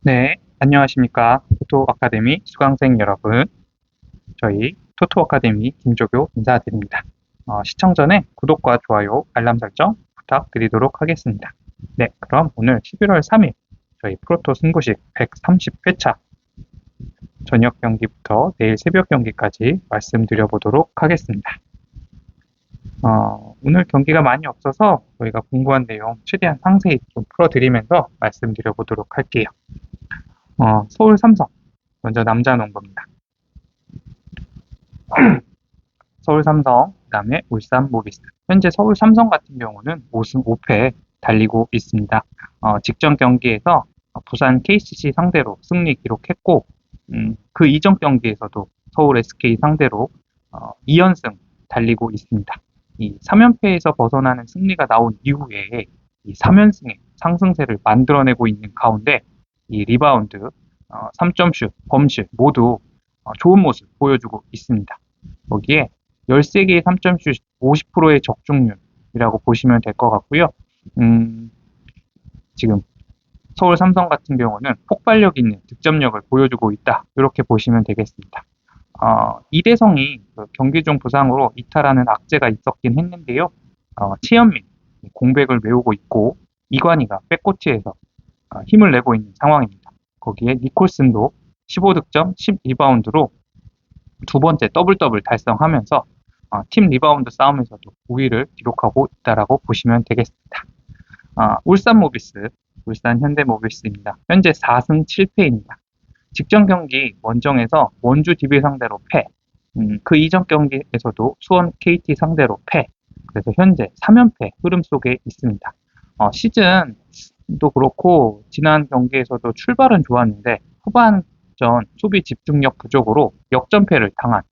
네, 안녕하십니까. 토토 아카데미 수강생 여러분. 저희 토토 아카데미 김조교 인사드립니다. 시청 전에 구독과 좋아요, 알람 설정 부탁드리도록 하겠습니다. 네, 그럼 오늘 11월 3일 저희 프로토 승부식 130회차 저녁 경기부터 내일 새벽 경기까지 말씀드려보도록 하겠습니다. 오늘 경기가 많이 없어서 저희가 공부한 내용 최대한 상세히 좀 풀어드리면서 말씀드려보도록 할게요. 서울 삼성, 먼저 남자 농구입니다. 서울 삼성, 그 다음에 울산 모비스. 현재 서울 삼성 같은 경우는 5승 5패 달리고 있습니다. 직전 경기에서 부산 KCC 상대로 승리 기록했고, 그 이전 경기에서도 서울 SK 상대로 2연승 달리고 있습니다. 이 3연패에서 벗어나는 승리가 나온 이후에 이 3연승의 상승세를 만들어내고 있는 가운데 이 리바운드, 3점슛, 범실 모두 좋은 모습 보여주고 있습니다. 거기에 13개의 3점슛 50%의 적중률이라고 보시면 될 것 같고요. 지금 서울 삼성 같은 경우는 폭발력 있는 득점력을 보여주고 있다. 이렇게 보시면 되겠습니다. 이대성이 경기 중 부상으로 이탈하는 악재가 있었긴 했는데요. 최현민 공백을 메우고 있고 이관희가 백코트에서 힘을 내고 있는 상황입니다. 거기에 니콜슨도 15득점, 10리바운드로 두 번째 더블 달성하면서 팀 리바운드 싸움에서도 우위를 기록하고 있다라고 보시면 되겠습니다. 울산 모비스, 울산 현대모비스입니다. 현재 4승 7패입니다. 직전 경기 원정에서 원주 DB 상대로 패, 그 이전 경기에서도 수원 KT 상대로 패, 그래서 현재 3연패 흐름 속에 있습니다. 시즌도 그렇고 지난 경기에서도 출발은 좋았는데 후반전 수비 집중력 부족으로 역전패를 당한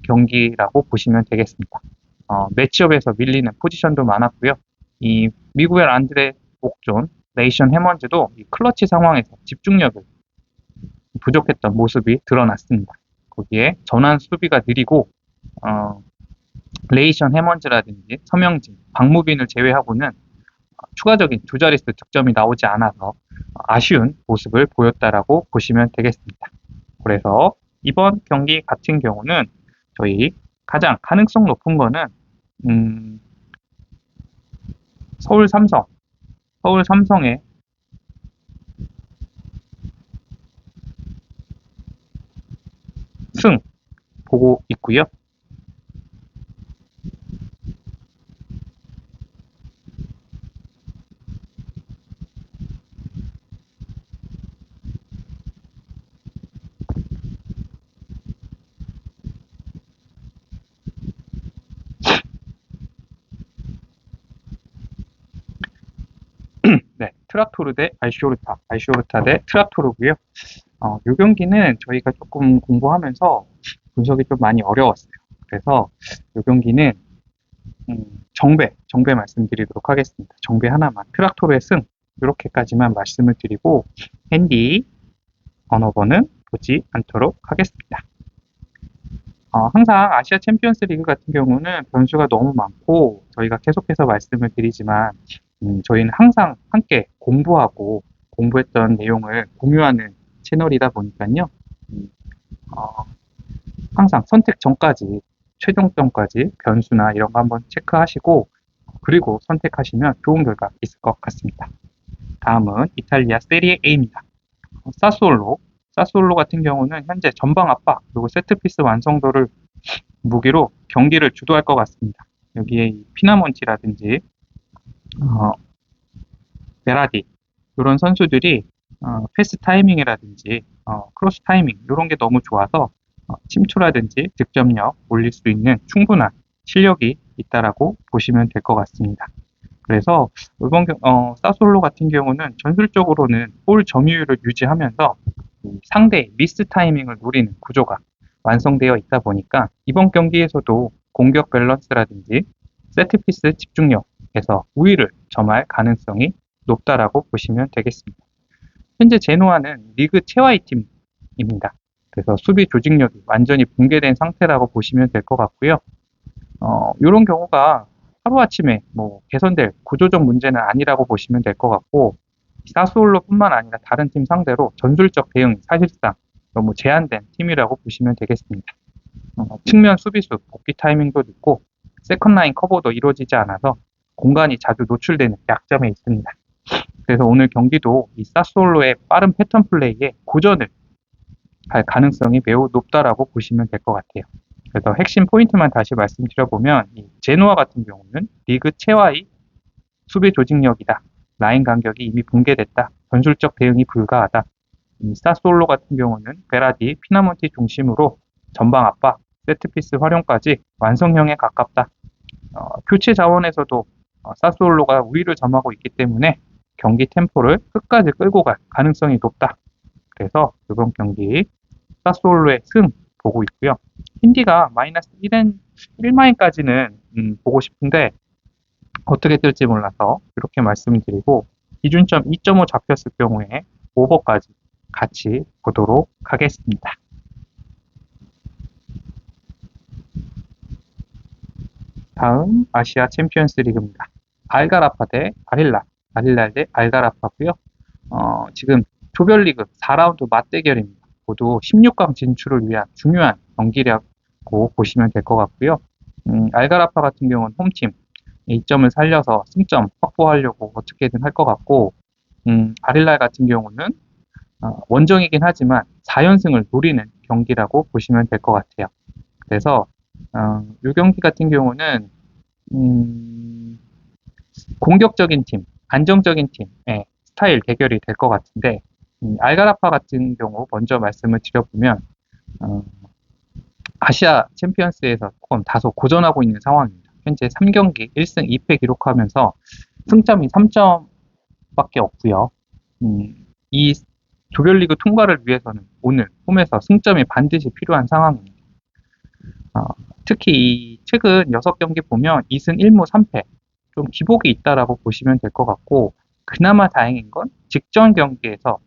경기라고 보시면 되겠습니다. 매치업에서 밀리는 포지션도 많았고요. 이 미국의 란드레 옥존, 레이션 해먼즈도 이 클러치 상황에서 집중력을 부족했던 모습이 드러났습니다. 거기에 전환 수비가 느리고 레이션 해먼즈라든지 서명진, 박무빈을 제외하고는 추가적인 두 자릿수 득점이 나오지 않아서 아쉬운 모습을 보였다라고 보시면 되겠습니다. 그래서 이번 경기 같은 경우는 저희 가장 가능성 높은 거는 서울 삼성의 승 보고 있고요. 네, 트라토르 대 알쇼르타 대 트라토르고요. 이 경기는 저희가 조금 공부하면서 분석이 좀 많이 어려웠어요. 그래서 이 경기는 정배 말씀드리도록 하겠습니다. 정배 하나만, 트라토르의 승 이렇게까지만 말씀을 드리고 핸디 언어번은 보지 않도록 하겠습니다. 항상 아시아 챔피언스 리그 같은 경우는 변수가 너무 많고 저희가 계속해서 말씀을 드리지만 저희는 항상 함께 공부하고 공부했던 내용을 공유하는 채널이다 보니까요. 항상 선택 전까지 최종점까지 변수나 이런 거 한번 체크하시고 그리고 선택하시면 좋은 결과 있을 것 같습니다. 다음은 이탈리아 세리에 A입니다. 사스올로 같은 경우는 현재 전방 압박 그리고 세트피스 완성도를 무기로 경기를 주도할 것 같습니다. 여기에 피나몬티라든지 베라디 이런 선수들이 패스 타이밍이라든지 크로스 타이밍 이런 게 너무 좋아서 침투라든지 득점력 올릴 수 있는 충분한 실력이 있다라고 보시면 될 것 같습니다. 그래서 이번 사솔로 같은 경우는 전술적으로는 볼 점유율을 유지하면서 상대의 미스 타이밍을 노리는 구조가 완성되어 있다 보니까 이번 경기에서도 공격 밸런스라든지 세트피스 집중력에서 우위를 점할 가능성이 높다라고 보시면 되겠습니다. 현재 제노아는 리그 최하위 팀입니다. 그래서 수비 조직력이 완전히 붕괴된 상태라고 보시면 될 것 같고요. 이런 경우가 하루아침에 뭐 개선될 구조적 문제는 아니라고 보시면 될 것 같고 사스올로뿐만 아니라 다른 팀 상대로 전술적 대응이 사실상 너무 제한된 팀이라고 보시면 되겠습니다. 측면 수비수 복귀 타이밍도 늦고 세컨라인 커버도 이루어지지 않아서 공간이 자주 노출되는 약점이 있습니다. 그래서 오늘 경기도 이 사스올로의 빠른 패턴 플레이에 고전을 할 가능성이 매우 높다라고 보시면 될 것 같아요. 그래서 핵심 포인트만 다시 말씀드려보면 이 제노아 같은 경우는 리그 최하위 수비 조직력이다. 라인 간격이 이미 붕괴됐다. 전술적 대응이 불가하다. 이 사솔로 같은 경우는 베라디, 피나몬티 중심으로 전방 압박, 세트피스 활용까지 완성형에 가깝다. 교체 자원에서도 사솔로가 우위를 점하고 있기 때문에 경기 템포를 끝까지 끌고 갈 가능성이 높다. 그래서 이번 경기 사솔로의 승 보고 있고요. 힌디가 마이너스 1마인까지는 보고 싶은데 어떻게 뜰지 몰라서 이렇게 말씀드리고 기준점 2.5 잡혔을 경우에 오버까지 같이 보도록 하겠습니다. 다음 아시아 챔피언스 리그입니다. 알가라파 대 아릴라, 아릴라 대 알가라파고요. 지금 조별리그 4라운드 맞대결입니다. 모두 16강 진출을 위한 중요한 경기라고 보시면 될 것 같고요. 알가라파 같은 경우는 홈팀 2점을 살려서 승점 확보하려고 어떻게든 할 것 같고, 아릴라 같은 경우는 원정이긴 하지만 4연승을 노리는 경기라고 보시면 될 것 같아요. 그래서 이 경기 같은 경우는 공격적인 팀, 안정적인 팀의 스타일 대결이 될 것 같은데 알가라파 같은 경우 먼저 말씀을 드려보면 아시아 챔피언스에서 조금 다소 고전하고 있는 상황입니다. 현재 3경기 1승 2패 기록하면서 승점이 3점밖에 없고요. 이 조별리그 통과를 위해서는 오늘 홈에서 승점이 반드시 필요한 상황입니다. 특히 이 최근 6경기 보면 2승 1무 3패 좀 기복이 있다라고 보시면 될 것 같고 그나마 다행인 건 직전 경기에서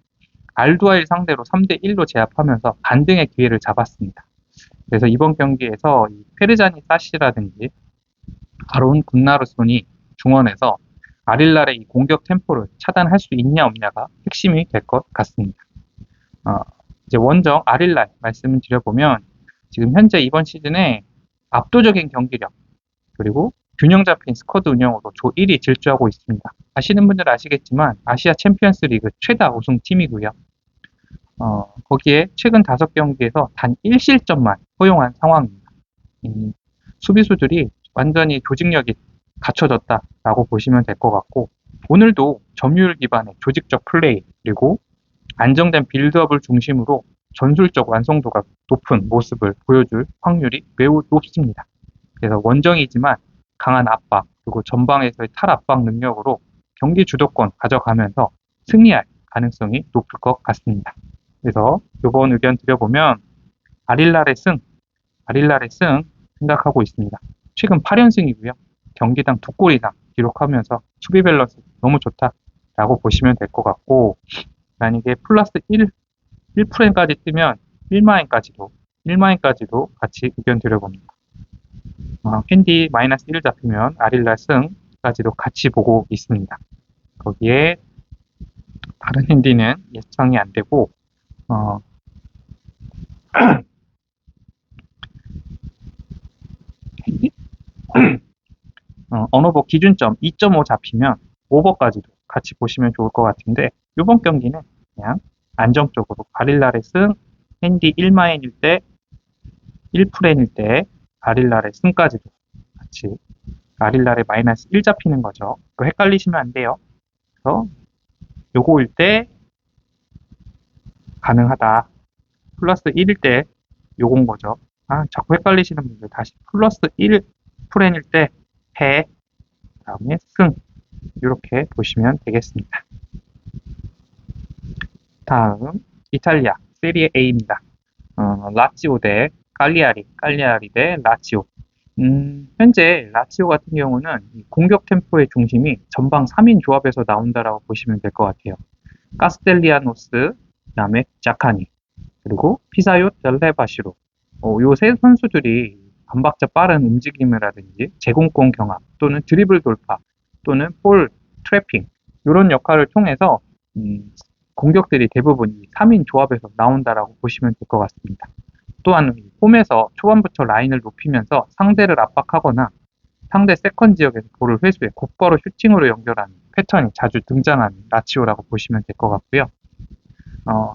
알두아일 상대로 3대1로 제압하면서 반등의 기회를 잡았습니다. 그래서 이번 경기에서 이 페르자니 사시라든지 아론 군나르손이 중원에서 아릴랄의 이 공격 템포를 차단할 수 있냐 없냐가 핵심이 될 것 같습니다. 이제 원정 아릴랄 말씀을 드려보면 지금 현재 이번 시즌에 압도적인 경기력 그리고 균형 잡힌 스쿼드 운영으로 조 1위 질주하고 있습니다. 아시는 분들 아시겠지만 아시아 챔피언스 리그 최다 우승팀이고요. 거기에 최근 5경기에서 단 1실점만 허용한 상황입니다. 수비수들이 완전히 조직력이 갖춰졌다라고 보시면 될 것 같고 오늘도 점유율 기반의 조직적 플레이 그리고 안정된 빌드업을 중심으로 전술적 완성도가 높은 모습을 보여줄 확률이 매우 높습니다. 그래서 원정이지만 강한 압박 그리고 전방에서의 탈압박 능력으로 경기 주도권 가져가면서 승리할 가능성이 높을 것 같습니다. 그래서 이번 의견 드려보면 아릴랄의 승 생각하고 있습니다. 최근 8연승이고요. 경기당 2골 이상 기록하면서 수비 밸런스 너무 좋다라고 보시면 될 것 같고 만약에 플러스 1프레임까지 뜨면 1마인까지도 같이 의견 드려봅니다. 캔디 마이너스 1 잡히면 아릴라 승까지도 같이 보고 있습니다. 거기에 다른 핸디는 예상이 안 되고 언어버 기준점 2.5 잡히면 오버까지도 같이 보시면 좋을 것 같은데 이번 경기는 그냥 안정적으로 아릴라의 승, 핸디 1마인일 때 1프렌일 때 아릴라의 승까지도 같이 아릴라의 마이너스 1 잡히는 거죠. 또 헷갈리시면 안 돼요. 그래서 요거일 때 가능하다. 플러스 1일 때 요건 거죠. 자꾸 헷갈리시는 분들 다시 플러스 1 프렌일 때 패, 다음에 승 이렇게 보시면 되겠습니다. 다음 이탈리아 세리에 A입니다. 라치오 대 깔리아리 대 라치오. 현재 라치오 같은 경우는 공격 템포의 중심이 전방 3인 조합에서 나온다라고 보시면 될 것 같아요. 카스텔리아노스, 그다음에 자카니, 그리고 피사요 델레바시로. 요 세 선수들이 반박자 빠른 움직임이라든지 제공권 경합 또는 드리블 돌파 또는 볼 트래핑 이런 역할을 통해서 공격들이 대부분 이 3인 조합에서 나온다라고 보시면 될 것 같습니다. 또한 이 홈에서 초반부터 라인을 높이면서 상대를 압박하거나 상대 세컨 지역에서 볼을 회수해 곧바로 슈팅으로 연결하는 패턴이 자주 등장하는 라치오라고 보시면 될 것 같고요.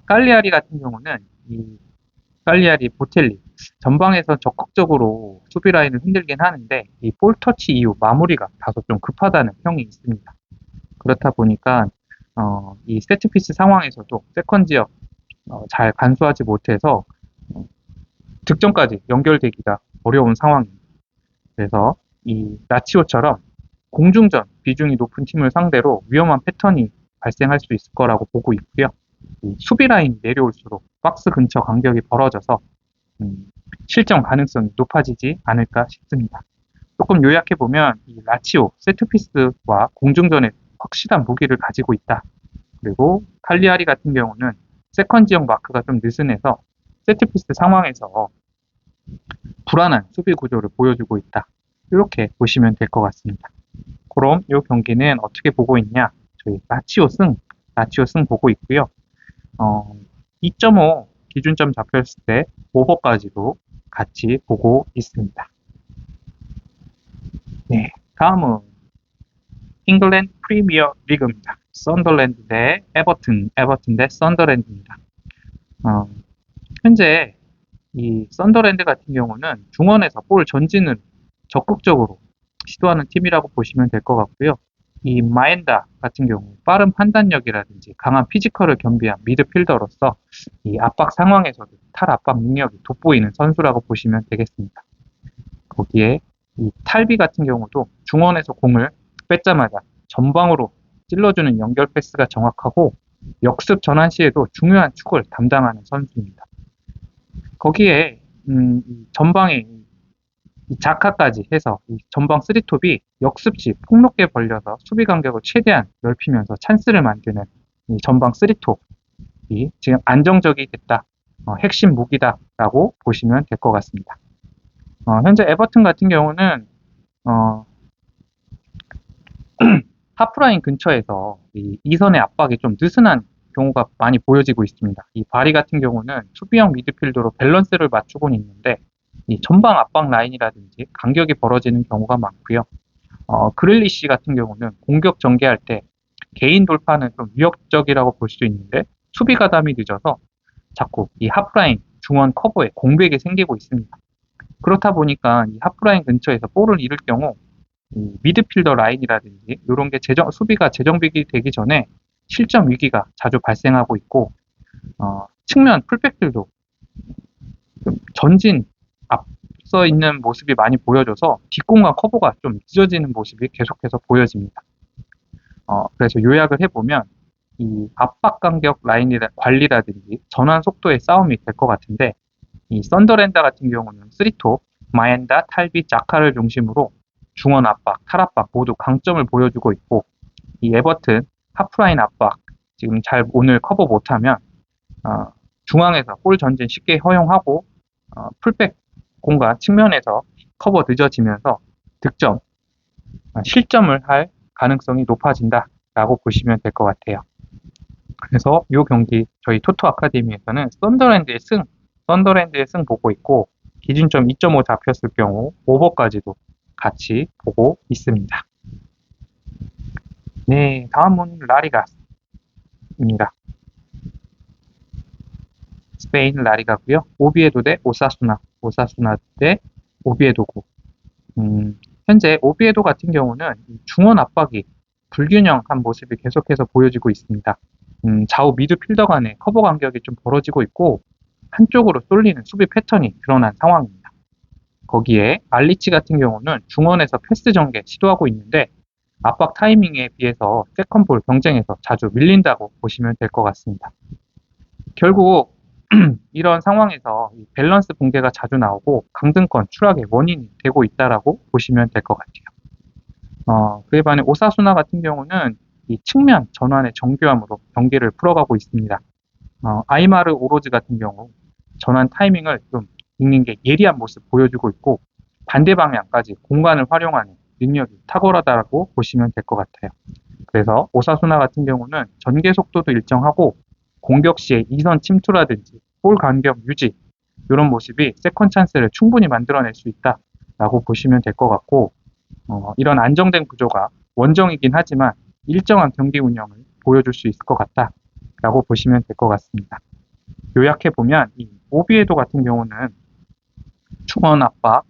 깔리아리 같은 경우는 이 깔리아리 보텔리 전방에서 적극적으로 수비 라인을 흔들긴 하는데 이 볼 터치 이후 마무리가 다소 좀 급하다는 평이 있습니다. 그렇다 보니까 이 세트피스 상황에서도 세컨 지역 잘 간수하지 못해서 어, 득점까지 연결되기가 어려운 상황입니다. 그래서 이 라치오처럼 공중전 비중이 높은 팀을 상대로 위험한 패턴이 발생할 수 있을 거라고 보고 있고요. 이 수비 라인이 내려올수록 박스 근처 간격이 벌어져서 실점 가능성이 높아지지 않을까 싶습니다. 조금 요약해 보면 이 라치오 세트피스와 공중전에 확실한 무기를 가지고 있다. 그리고 칼리아리 같은 경우는 세컨 지역 마크가 좀 느슨해서 세트피스 상황에서 불안한 수비 구조를 보여주고 있다. 이렇게 보시면 될 것 같습니다. 그럼 이 경기는 어떻게 보고 있냐? 저희 라치오 승 보고 있고요. 2.5 기준점 잡혔을 때 오버까지도 같이 보고 있습니다. 네, 다음은 잉글랜드 프리미어 리그입니다. 썬더랜드 대 에버튼 대 썬더랜드입니다. 현재 이 썬더랜드 같은 경우는 중원에서 볼 전진을 적극적으로 시도하는 팀이라고 보시면 될 것 같고요. 이 마엔다 같은 경우 빠른 판단력이라든지 강한 피지컬을 겸비한 미드필더로서 이 압박 상황에서도 탈압박 능력이 돋보이는 선수라고 보시면 되겠습니다. 거기에 이 탈비 같은 경우도 중원에서 공을 뺏자마자 전방으로 찔러주는 연결 패스가 정확하고 역습 전환 시에도 중요한 축을 담당하는 선수입니다. 거기에 전방에 이 자카까지 해서 이 전방 3톱이 역습 시 폭넓게 벌려서 수비 간격을 최대한 넓히면서 찬스를 만드는 이 전방 3톱이 지금 안정적이 됐다. 핵심 무기다라고 보시면 될 것 같습니다. 현재 에버튼 같은 경우는 하프라인 근처에서 이 이선의 압박이 좀 느슨한 경우가 많이 보여지고 있습니다. 이 바리 같은 경우는 수비형 미드필더로 밸런스를 맞추고는 있는데 이 전방 압박 라인이라든지 간격이 벌어지는 경우가 많고요. 그릴리시 같은 경우는 공격 전개할 때 개인 돌파는 좀 위협적이라고 볼 수 있는데 수비 가담이 늦어서 자꾸 이 하프라인 중원 커버에 공백이 생기고 있습니다. 그렇다 보니까 이 하프라인 근처에서 볼을 잃을 경우 이 미드필더 라인이라든지 이런 게 수비가 재정비가 되기 전에 실점 위기가 자주 발생하고 있고 측면 풀백들도 전진 앞서 있는 모습이 많이 보여져서 뒷공간 커버가 좀 늦어지는 모습이 계속해서 보여집니다. 그래서 요약을 해보면 이 압박 간격 라인 관리라든지 전환 속도의 싸움이 될 것 같은데 이 썬더랜드 같은 경우는 3톱, 마엔다, 탈비, 자카를 중심으로 중원 압박, 탈압박 모두 강점을 보여주고 있고 이 에버튼 하프라인 압박 지금 잘 오늘 커버 못하면 중앙에서 볼 전진 쉽게 허용하고 풀백 공간 측면에서 커버 늦어지면서 득점, 실점을 할 가능성이 높아진다라고 보시면 될 것 같아요. 그래서 이 경기 저희 토토 아카데미에서는 썬더랜드의 승 보고 있고 기준점 2.5 잡혔을 경우 오버까지도 같이 보고 있습니다. 네, 다음은 라리가입니다. 스페인 라리가고요. 오비에도 대 오사수나 대 오비에도고. 현재 오비에도 같은 경우는 중원 압박이 불균형한 모습이 계속해서 보여지고 있습니다. 좌우 미드필더 간의 커버 간격이 좀 벌어지고 있고 한쪽으로 쏠리는 수비 패턴이 드러난 상황입니다. 거기에 알리치 같은 경우는 중원에서 패스 전개 시도하고 있는데 압박 타이밍에 비해서 세컨볼 경쟁에서 자주 밀린다고 보시면 될 것 같습니다. 결국 이런 상황에서 밸런스 붕괴가 자주 나오고 강등권 추락의 원인이 되고 있다라고 보시면 될 것 같아요. 그에 반해 오사수나 같은 경우는 이 측면 전환의 정교함으로 경기를 풀어가고 있습니다. 아이마르 오로즈 같은 경우 전환 타이밍을 좀 읽는 게 예리한 모습 보여주고 있고 반대 방향까지 공간을 활용하는 능력이 탁월하다고 보시면 될 것 같아요. 그래서 오사수나 같은 경우는 전개 속도도 일정하고 공격 시에 2선 침투라든지 볼 간격 유지 이런 모습이 세컨 찬스를 충분히 만들어낼 수 있다라고 보시면 될 것 같고 이런 안정된 구조가 원정이긴 하지만 일정한 경기 운영을 보여줄 수 있을 것 같다라고 보시면 될 것 같습니다. 요약해 보면 이 오비에도 같은 경우는 중원 압박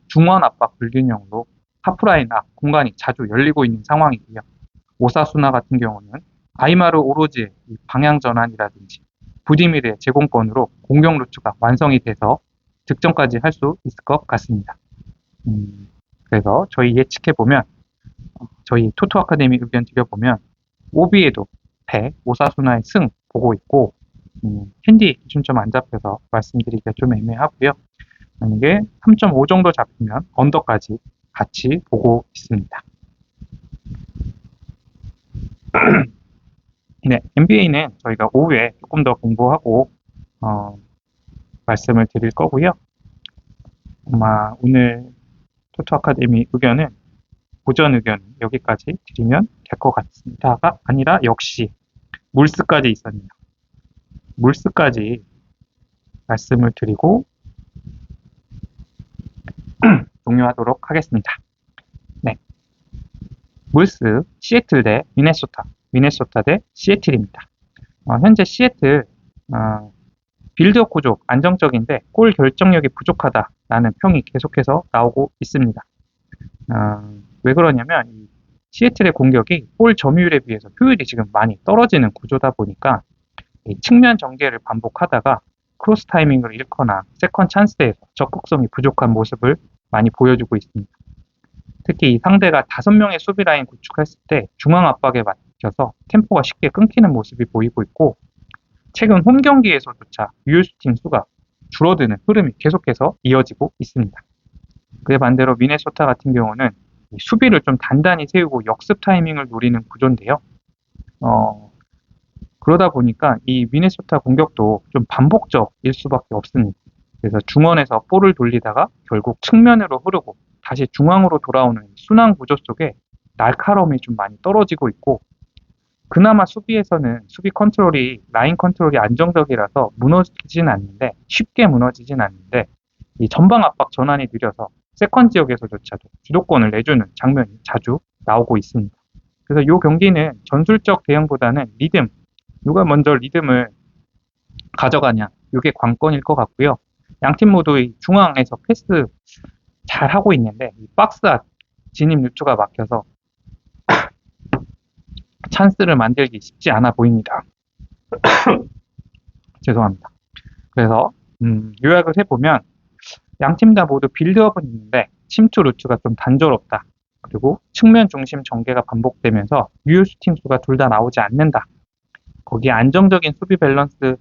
불균형으로 하프라인 앞 공간이 자주 열리고 있는 상황이고요. 오사수나 같은 경우는 아이마르 오로지의 방향 전환이라든지 부디미르의 제공권으로 공격 루트가 완성이 돼서 득점까지 할 수 있을 것 같습니다. 그래서 저희 예측해 보면 저희 토토 아카데미 의견 드려보면 오비에도 패, 오사수나의 승 보고 있고 핸디 기준점 안 잡혀서 말씀드리기가 좀 애매하고요. 만약에 3.5 정도 잡히면 언더까지 같이 보고 있습니다. 네, NBA는 저희가 오후에 조금 더 공부하고 말씀을 드릴 거고요. 아마 오늘 토토 아카데미 의견은 고전 의견 여기까지 드리면 될 것 같습니다가 아니라 역시 물스까지 있었네요. 물스까지 말씀을 드리고 종료하도록 하겠습니다. 네, 물스 시애틀 대 미네소타, 미네소타 대 시애틀입니다. 현재 시애틀 빌드업 구조 안정적인데 골 결정력이 부족하다라는 평이 계속해서 나오고 있습니다. 왜 그러냐면 이 시애틀의 공격이 골 점유율에 비해서 효율이 지금 많이 떨어지는 구조다 보니까 측면 전개를 반복하다가 크로스 타이밍을 잃거나 세컨 찬스에서 적극성이 부족한 모습을 많이 보여주고 있습니다. 특히 이 상대가 5명의 수비 라인 구축했을 때 중앙 압박에 막혀서 템포가 쉽게 끊기는 모습이 보이고 있고 최근 홈 경기에서조차 유효 슈팅 수가 줄어드는 흐름이 계속해서 이어지고 있습니다. 그에 반대로 미네소타 같은 경우는 수비를 좀 단단히 세우고 역습 타이밍을 노리는 구조인데요. 그러다 보니까 이 미네소타 공격도 좀 반복적일 수밖에 없습니다. 그래서 중원에서 볼을 돌리다가 결국 측면으로 흐르고 다시 중앙으로 돌아오는 순환 구조 속에 날카로움이 좀 많이 떨어지고 있고 그나마 수비에서는 수비 컨트롤이 라인 컨트롤이 안정적이라서 무너지진 않는데 쉽게 무너지진 않는데 이 전방 압박 전환이 느려서 세컨 지역에서조차도 주도권을 내주는 장면이 자주 나오고 있습니다. 그래서 이 경기는 전술적 대응보다는 리듬, 누가 먼저 리듬을 가져가냐 이게 관건일 것 같고요. 양팀 모두 이 중앙에서 패스 잘 하고 있는데 이 박스 앞 진입 루트가 막혀서 찬스를 만들기 쉽지 않아 보입니다. 죄송합니다. 그래서 요약을 해보면 양팀 다 모두 빌드업은 있는데 침투 루트가 좀 단조롭다. 그리고 측면 중심 전개가 반복되면서 유효 슈팅 수가 둘 다 나오지 않는다. 거기에 안정적인 수비 밸런스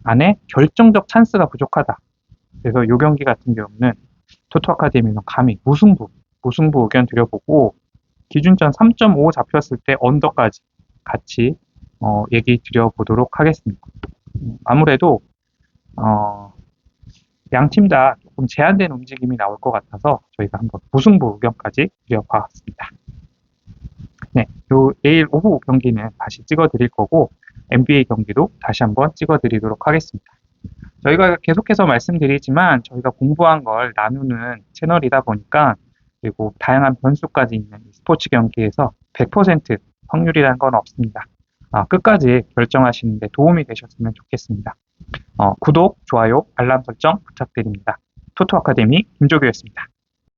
안에 결정적 찬스가 부족하다. 그래서 이 경기 같은 경우는 토토 아카데미는 감히 무승부 의견 드려보고 기준점 3.5 잡혔을 때 언더까지 같이 얘기 드려보도록 하겠습니다. 아무래도 양팀 다 조금 제한된 움직임이 나올 것 같아서 저희가 한번 무승부 의견까지 드려봤습니다. 네, 내일 오후 경기는 다시 찍어드릴 거고 NBA 경기도 다시 한번 찍어드리도록 하겠습니다. 저희가 계속해서 말씀드리지만 저희가 공부한 걸 나누는 채널이다 보니까 그리고 다양한 변수까지 있는 스포츠 경기에서 100% 확률이라는 건 없습니다. 끝까지 결정하시는 데 도움이 되셨으면 좋겠습니다. 구독, 좋아요, 알람 설정 부탁드립니다. 토토 아카데미 김조규였습니다.